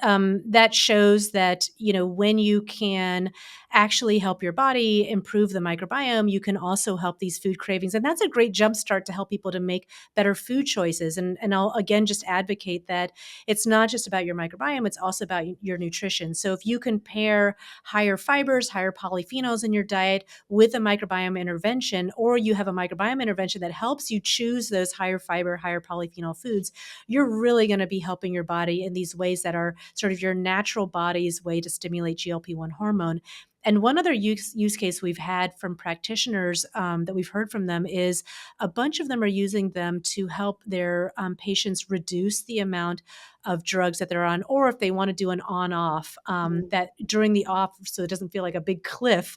that shows that, when you can actually help your body improve the microbiome, you can also help these food cravings. And that's a great jumpstart to help people to make better food choices. And I'll again just advocate that it's not just about your microbiome, it's also about your nutrition. So if you can pair higher fibers, higher polyphenols in your diet with a microbiome intervention, or you have a microbiome intervention that helps you choose those higher fiber, higher polyphenol foods, you're really going to be helping your body in these ways that are sort of your natural body's way to stimulate GLP-1 hormone. And one other use case we've had from practitioners that we've heard from them is a bunch of them are using them to help their patients reduce the amount of drugs that they're on, or if they want to do an on-off, Mhm. that during the off, so it doesn't feel like a big cliff,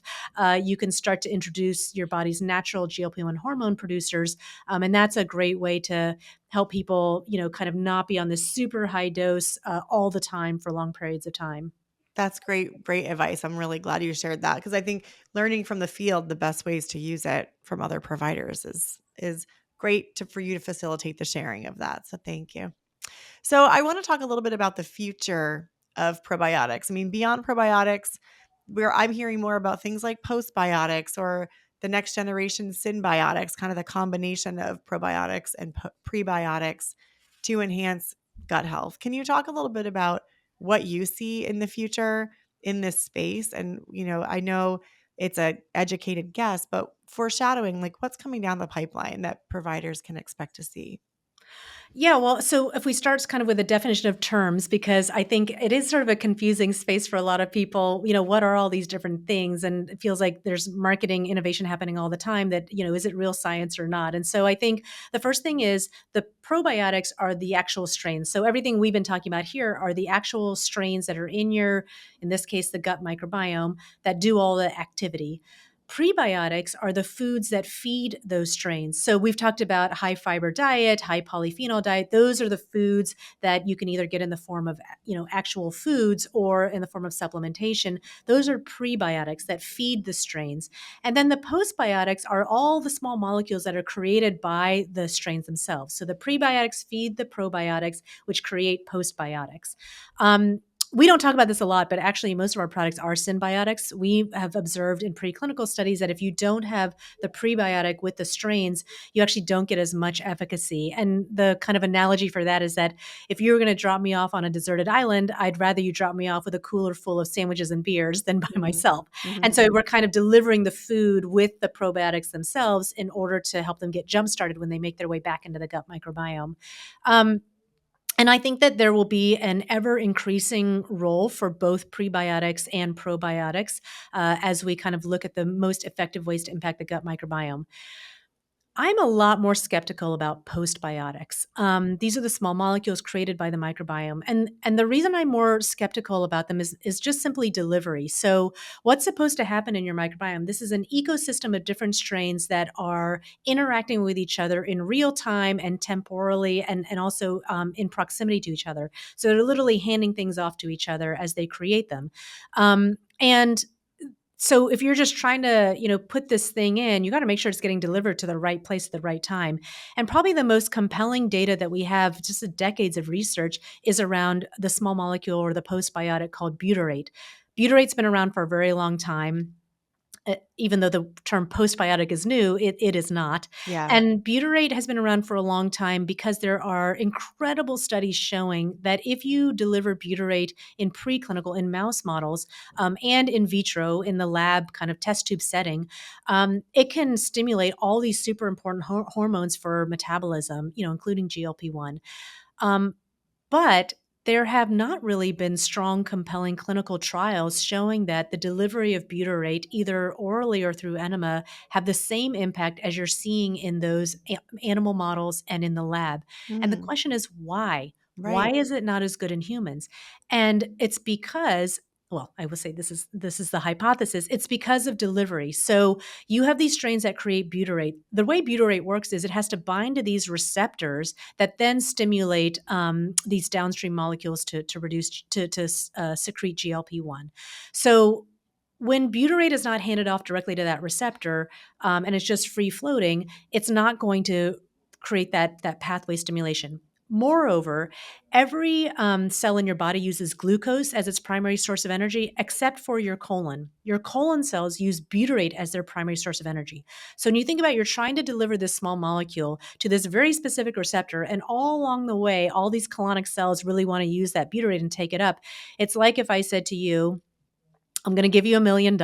you can start to introduce your body's natural GLP-1 hormone producers. And that's a great way to help people, kind of not be on this super high dose all the time for long periods of time. That's great, great advice. I'm really glad you shared that, because I think learning from the field the best ways to use it from other providers is great for you to facilitate the sharing of that. So thank you. So I want to talk a little bit about the future of probiotics. I mean, beyond probiotics, where I'm hearing more about things like postbiotics or the next generation symbiotics, kind of the combination of probiotics and prebiotics to enhance gut health. Can you talk a little bit about what you see in the future in this space? And, I know it's a educated guess, but foreshadowing, like what's coming down the pipeline that providers can expect to see? Yeah, well, so if we start kind of with a definition of terms, because I think it is sort of a confusing space for a lot of people, what are all these different things? And it feels like there's marketing innovation happening all the time that, is it real science or not? And so I think the first thing is the probiotics are the actual strains. So everything we've been talking about here are the actual strains that are in this case, the gut microbiome, that do all the activity. Prebiotics are the foods that feed those strains. So we've talked about high fiber diet, high polyphenol diet. Those are the foods that you can either get in the form of, actual foods or in the form of supplementation. Those are prebiotics that feed the strains. And then the postbiotics are all the small molecules that are created by the strains themselves. So the prebiotics feed the probiotics, which create postbiotics. We don't talk about this a lot, but actually, most of our products are symbiotics. We have observed in preclinical studies that if you don't have the prebiotic with the strains, you actually don't get as much efficacy. And the kind of analogy for that is that if you were going to drop me off on a deserted island, I'd rather you drop me off with a cooler full of sandwiches and beers than by Mhm. myself. And Mhm. so we're kind of delivering the food with the probiotics themselves in order to help them get jump started when they make their way back into the gut microbiome. Um, and I think that there will be an ever increasing role for both prebiotics and probiotics as we kind of look at the most effective ways to impact the gut microbiome. I'm a lot more skeptical about postbiotics. These are the small molecules created by the microbiome, and the reason I'm more skeptical about them is just simply delivery. So, what's supposed to happen in your microbiome? This is an ecosystem of different strains that are interacting with each other in real time and temporally, and also in proximity to each other. So they're literally handing things off to each other as they create them, and so if you're just trying to, put this thing in, you got to make sure it's getting delivered to the right place at the right time. And probably the most compelling data that we have, just the decades of research, is around the small molecule or the postbiotic called butyrate. Butyrate's been around for a very long time. even though the term postbiotic is new, it is not. Yeah. And butyrate has been around for a long time because there are incredible studies showing that if you deliver butyrate in preclinical, in mouse models, and in vitro, in the lab kind of test tube setting, it can stimulate all these super important hormones for metabolism, including GLP-1. Um, but there have not really been strong, compelling clinical trials showing that the delivery of butyrate, either orally or through enema, have the same impact as you're seeing in those animal models and in the lab. And the Mm, question is why? Why right. is it not as good in humans? And it's because, well, I will say this is the hypothesis. It's because of delivery. So you have these strains that create butyrate. The way butyrate works is it has to bind to these receptors that then stimulate these downstream molecules to reduce to secrete GLP-1. So when butyrate is not handed off directly to that receptor and it's just free floating, it's not going to create that pathway stimulation. Moreover, every cell in your body uses glucose as its primary source of energy, except for your colon. Your colon cells use butyrate as their primary source of energy. So when you think about, you're trying to deliver this small molecule to this very specific receptor, and all along the way, all these colonic cells really want to use that butyrate and take it up. It's like if I said to you, I'm going to give you $1 million.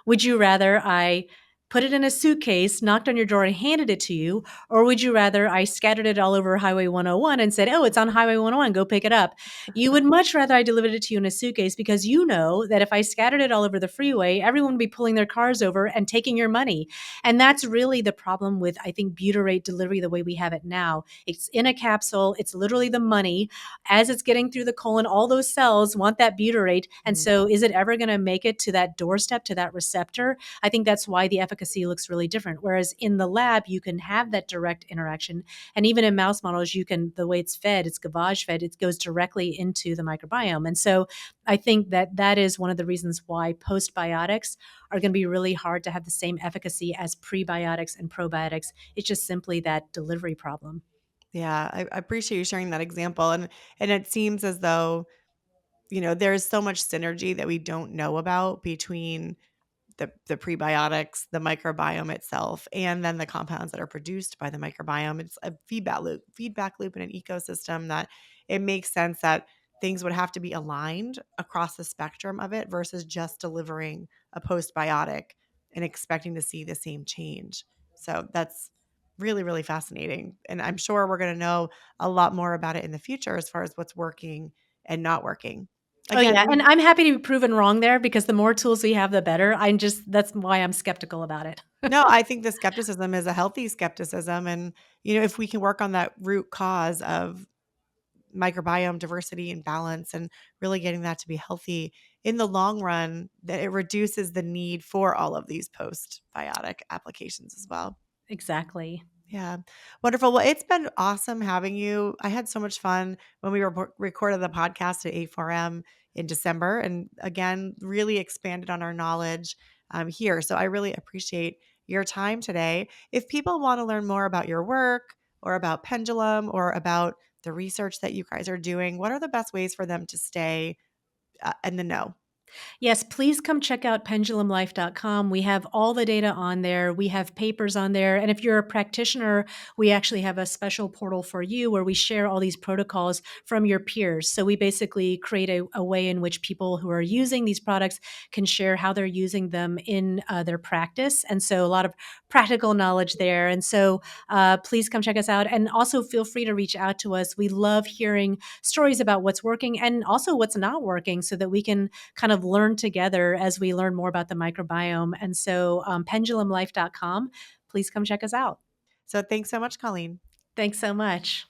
Would you rather I put it in a suitcase, knocked on your door, and handed it to you? Or would you rather I scattered it all over Highway 101 and said, oh, it's on Highway 101, go pick it up? You would much rather I delivered it to you in a suitcase because you know that if I scattered it all over the freeway, everyone would be pulling their cars over and taking your money. And that's really the problem with, I think, butyrate delivery the way we have it now. It's in a capsule, it's literally the money as it's getting through the colon, all those cells want that butyrate. And Mm. so, is it ever going to make it to that doorstep, to that receptor? I think that's why the efficacy looks really different. Whereas in the lab, you can have that direct interaction. And even in mouse models, you can, the way it's fed, it's gavage fed, it goes directly into the microbiome. And so, I think that is one of the reasons why postbiotics are going to be really hard to have the same efficacy as prebiotics and probiotics. It's just simply that delivery problem. Yeah, I appreciate you sharing that example, and it seems as though, there's so much synergy that we don't know about between the prebiotics, the microbiome itself, and then the compounds that are produced by the microbiome. It's a feedback loop in an ecosystem that it makes sense that things would have to be aligned across the spectrum of it versus just delivering a postbiotic and expecting to see the same change. So that's really, really fascinating. And I'm sure we're going to know a lot more about it in the future as far as what's working and not working. Oh, Again, yeah, and I'm happy to be proven wrong there because the more tools we have, the better. That's why I'm skeptical about it. no, I think the skepticism is a healthy skepticism. And, if we can work on that root cause of microbiome diversity and balance and really getting that to be healthy in the long run, that it reduces the need for all of these postbiotic applications as well. Exactly. Yeah. Wonderful. Well, it's been awesome having you. I had so much fun when we recorded the podcast at A4M in December, and again, really expanded on our knowledge here. So I really appreciate your time today. If people want to learn more about your work or about Pendulum or about the research that you guys are doing, what are the best ways for them to stay in the know? Yes, please come check out pendulumlife.com. We have all the data on there. We have papers on there. And if you're a practitioner, we actually have a special portal for you where we share all these protocols from your peers. So we basically create a way in which people who are using these products can share how they're using them in their practice. And so a lot of practical knowledge there. And so please come check us out. And also feel free to reach out to us. We love hearing stories about what's working and also what's not working so that we can kind of learn together as we learn more about the microbiome. And so, pendulumlife.com, please come check us out. So thanks so much, Colleen. Thanks so much.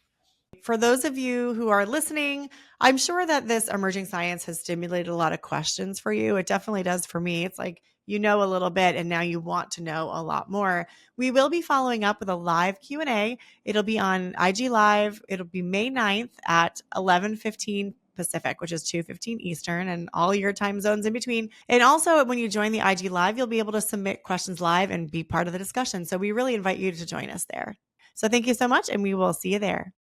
For those of you who are listening, I'm sure that this emerging science has stimulated a lot of questions for you. It definitely does for me. It's like you know a little bit and now you want to know a lot more. We will be following up with a live Q&A. It'll be on IG Live. It'll be May 9th at 11:15 Pacific, which is 2:15 Eastern, and all your time zones in between. And also, when you join the IG Live, you'll be able to submit questions live and be part of the discussion. So we really invite you to join us there. So thank you so much, and we will see you there.